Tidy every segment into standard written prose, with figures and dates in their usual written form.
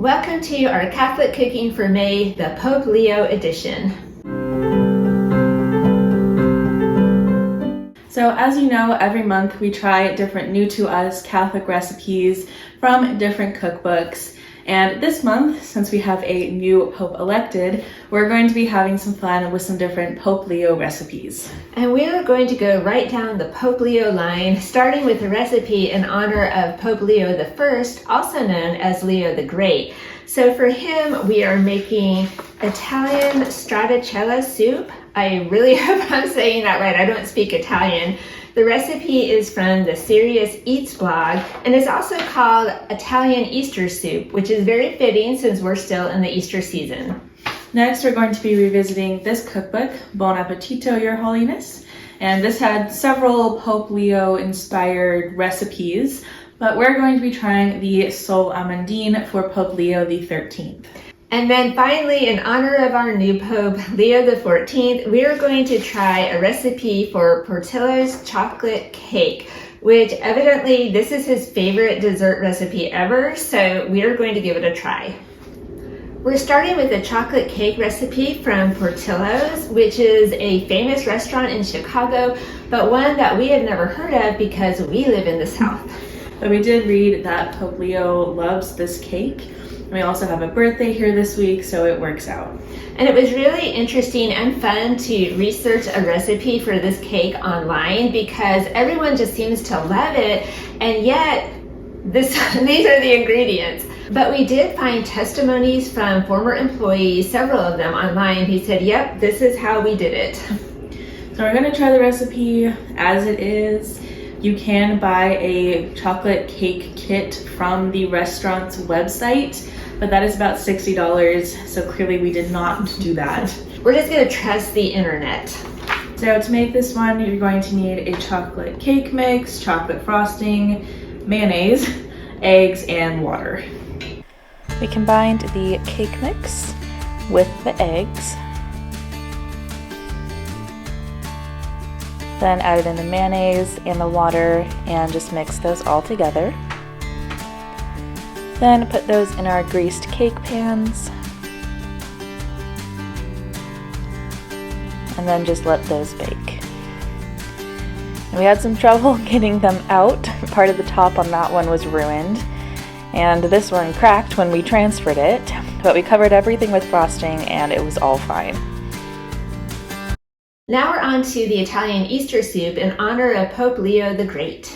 Welcome to our Catholic Cooking for May, the Pope Leo edition. So as you know, every month we try different new to us Catholic recipes from different cookbooks. And this month, since we have a new Pope elected, we're going to be having some fun with some different Pope Leo recipes. And we are going to go right down the Pope Leo line, starting with a recipe in honor of Pope Leo I, also known as Leo the Great. So for him, we are making Italian stracciatella soup. I really hope I'm saying that right. I don't speak Italian. The recipe is from the Serious Eats blog, and it's also called Italian Easter soup, which is very fitting since we're still in the Easter season. Next, we're going to be revisiting this cookbook, Buon Appetito, Your Holiness. And this had several Pope Leo inspired recipes, but we're going to be trying the Sole Amandine for Pope Leo XIII. And then finally, in honor of our new Pope, Leo XIV, we are going to try a recipe for Portillo's chocolate cake, which evidently this is his favorite dessert recipe ever, so we are going to give it a try. We're starting with a chocolate cake recipe from Portillo's, which is a famous restaurant in Chicago, but one that we have never heard of because we live in the South. But we did read that Pope Leo loves this cake. We also have a birthday here this week, so it works out. And it was really interesting and fun to research a recipe for this cake online because everyone just seems to love it, and yet these are the ingredients. But we did find testimonies from former employees, several of them online, who said, yep, this is how we did it. So we're going to try the recipe as it is. You can buy a chocolate cake kit from the restaurant's website, but that is about $60, so clearly we did not do that. We're just going to trust the internet. So to make this one, you're going to need a chocolate cake mix, chocolate frosting, mayonnaise, eggs, and water. We combined the cake mix with the eggs, then added in the mayonnaise and the water and just mixed those all together. Then put those in our greased cake pans and then just let those bake. And we had some trouble getting them out. Part of the top on that one was ruined, and this one cracked when we transferred it, but we covered everything with frosting and it was all fine. Now we're on to the Italian Easter soup in honor of Pope Leo the Great.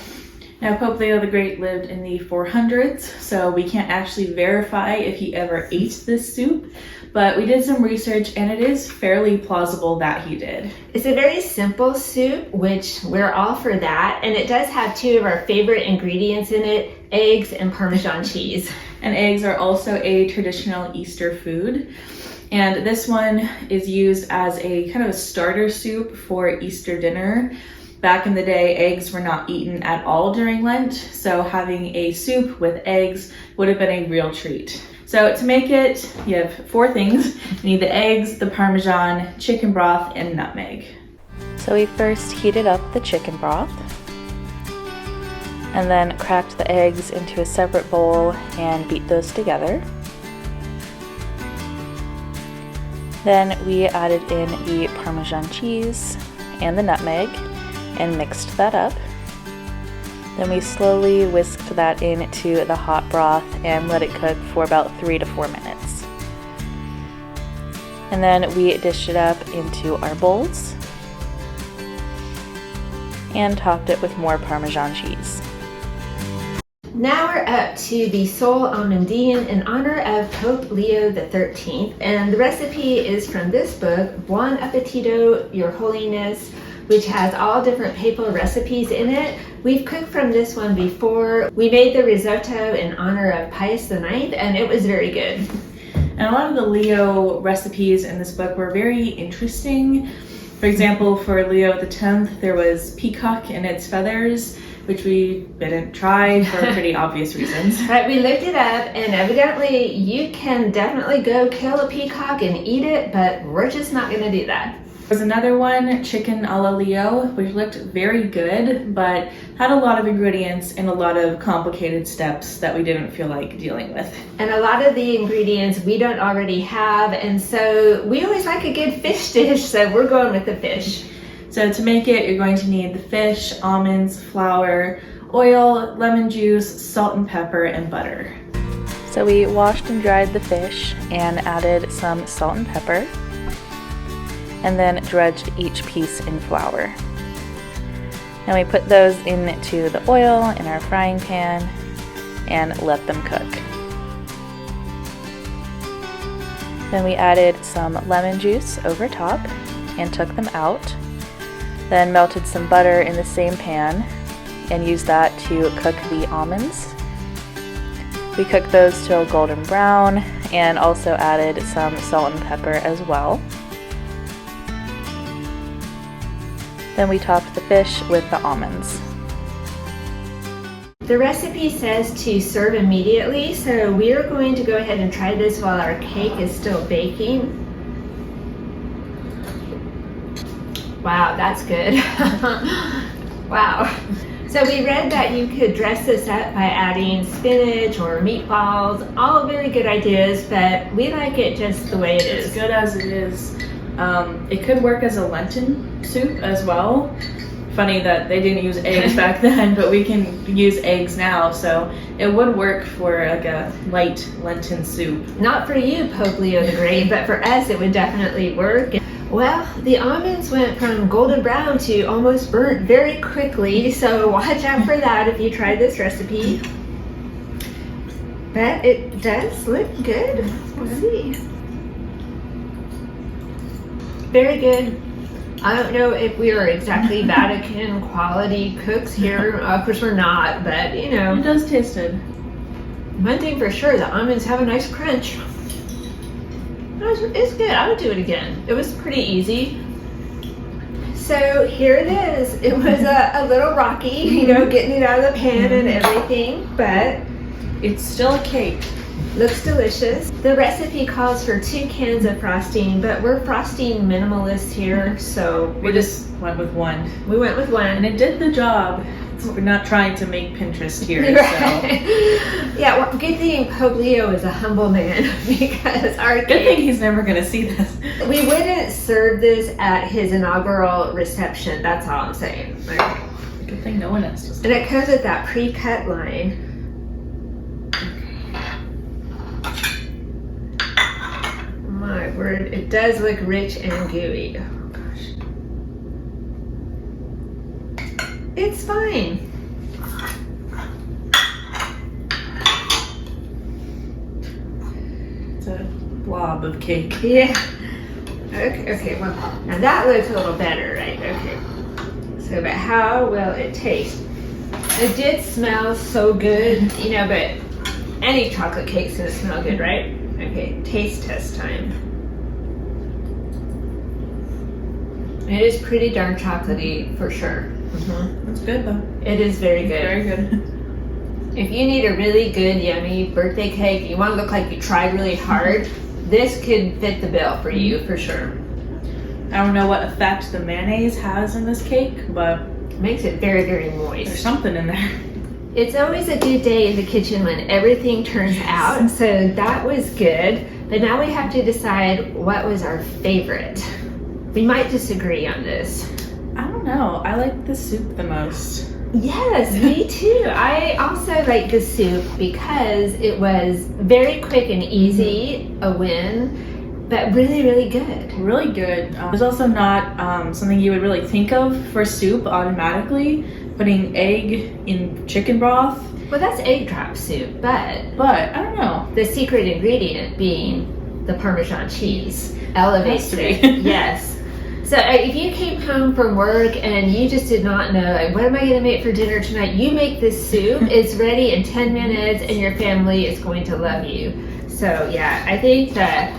Now, Pope Leo the Great lived in the 400s, so we can't actually verify if he ever ate this soup, but we did some research and it is fairly plausible that he did. It's a very simple soup, which we're all for that, and it does have two of our favorite ingredients in it, eggs and Parmesan cheese. And eggs are also a traditional Easter food. And this one is used as a kind of a starter soup for Easter dinner. Back in the day, eggs were not eaten at all during Lent, so having a soup with eggs would have been a real treat. So to make it, you have four things. You need the eggs, the Parmesan, chicken broth, and nutmeg. So we first heated up the chicken broth and then cracked the eggs into a separate bowl and beat those together. Then we added in the Parmesan cheese and the nutmeg and mixed that up. Then we slowly whisked that into the hot broth and let it cook for about 3 to 4 minutes. And then we dished it up into our bowls and topped it with more Parmesan cheese. Now we're up to the Sole Amandine in honor of Pope Leo XIII, and the recipe is from this book, Buon Appetito, Your Holiness, which has all different papal recipes in it. We've cooked from this one before. We made the risotto in honor of Pius IX, and it was very good. And a lot of the Leo recipes in this book were very interesting. For example, for Leo X, there was peacock and its feathers, which we didn't try for pretty obvious reasons. Right, we looked it up, and evidently you can definitely go kill a peacock and eat it, but we're just not gonna do that. There's another one, chicken alla Leo, which looked very good, but had a lot of ingredients and a lot of complicated steps that we didn't feel like dealing with. And a lot of the ingredients we don't already have, and so we always like a good fish dish, so we're going with the fish. So to make it, you're going to need the fish, almonds, flour, oil, lemon juice, salt and pepper, and butter. So we washed and dried the fish and added some salt and pepper, and then dredged each piece in flour. And we put those into the oil in our frying pan and let them cook. Then we added some lemon juice over top and took them out. Then melted some butter in the same pan and used that to cook the almonds. We cooked those till golden brown and also added some salt and pepper as well. Then we topped the fish with the almonds. The recipe says to serve immediately, so we are going to go ahead and try this while our cake is still baking. Wow, that's good. Wow. So we read that you could dress this up by adding spinach or meatballs, all very good ideas, but we like it just the way it is. As good as it is. It could work as a Lenten soup as well. Funny that they didn't use eggs back then, but we can use eggs now, so it would work for like a light Lenten soup. Not for you, Pope Leo the Great, but for us it would definitely work. Well, the almonds went from golden brown to almost burnt very quickly, so watch out for that if you try this recipe. But it does look good. We'll see. Very good. I don't know if we are exactly Vatican quality cooks here. Of course we're not, but you know. It does taste good. One thing for sure, the almonds have a nice crunch. It's good. I would do it again. It was pretty easy. So here it is. It was a little rocky, you know, getting it out of the pan and everything, but it's still a cake. Looks delicious. The recipe calls for 2 cans of frosting, but we're frosting minimalists here, so we just went with one. We went with one. And it did the job. We're not trying to make Pinterest here, right. So. Yeah, well, good thing Pope Leo is a humble man because our Good thing he's never going to see this. We wouldn't serve this at his inaugural reception, that's all I'm saying. Right. Good thing no one else does. And it comes with that pre-cut line. My word, it does look rich and gooey. Oh gosh. It's fine. It's a blob of cake. Yeah. Okay, well, now that looks a little better, right? Okay. So, but how will it taste? It did smell so good, you know, but any chocolate cake's gonna smell good, right? Okay, taste test time. It is pretty darn chocolatey for sure. It's good though. It is very good. Very good. If you need a really good, yummy birthday cake, you want to look like you tried really hard, this could fit the bill for you for sure. I don't know what effect the mayonnaise has in this cake, but It makes it very, very moist. there's something in there. It's always a good day in the kitchen when everything turns out, so that was good. But now we have to decide what was our favorite. We might disagree on this. I don't know. I like the soup the most. Yes, me too. I also like the soup because it was very quick and easy, a win, but really, really good. Really good. It's also not something you would really think of for soup automatically. Putting egg in chicken broth. Well, that's egg drop soup, but I don't know. the secret ingredient being the Parmesan cheese elevates it. Yes. So if you came home from work and you just did not know, like, what am I going to make for dinner tonight? You make this soup. It's ready in 10 minutes and your family is going to love you. So yeah, I think the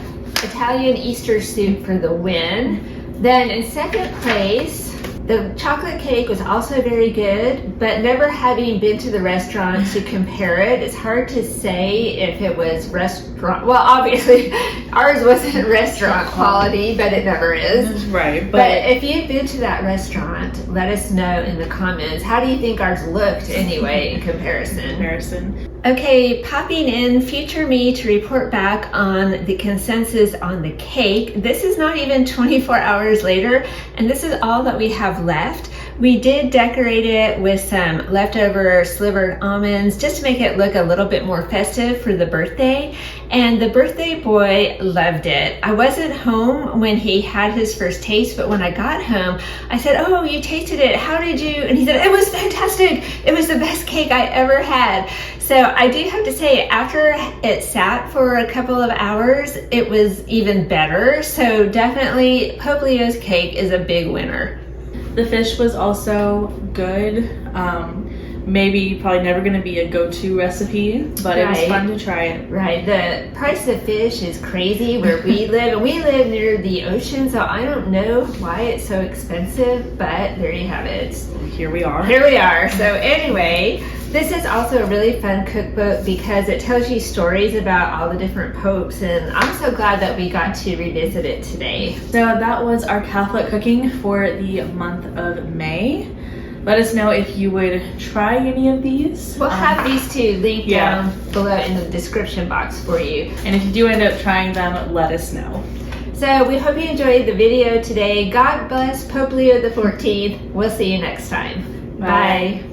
Italian Easter soup for the win. Then in second place, The chocolate cake was also very good, but never having been to the restaurant to compare it, it's hard to say if it was restaurant. Well, obviously, ours wasn't restaurant quality, but it never is. Right. But if you've been to that restaurant, let us know in the comments. How do you think ours looked anyway in comparison? Okay, popping in future me to report back on the consensus on the cake. This is not even 24 hours later, and this is all that we have left. We did decorate it with some leftover slivered almonds just to make it look a little bit more festive for the birthday. And the birthday boy loved it. I wasn't home when he had his first taste, but when I got home, I said, "Oh, you tasted it. How did you?" And he said, "It was fantastic. It was the best cake I ever had." So I do have to say, after it sat for a couple of hours, it was even better. So definitely Pope Leo's cake is a big winner. The fish was also good. Maybe probably never going to be a go-to recipe, but it was fun to try it. Right. The price of fish is crazy where we live, and we live near the ocean, so I don't know why it's so expensive, but there you have it. Here we are. Here we are. So anyway, this is also a really fun cookbook because it tells you stories about all the different popes, and I'm so glad that we got to revisit it today. So that was our Catholic cooking for the month of May. Let us know if you would try any of these. We'll have these two linked down below in the description box for you. And if you do end up trying them, let us know. So we hope you enjoyed the video today. God bless Pope Leo the 14th. We'll see you next time. Bye.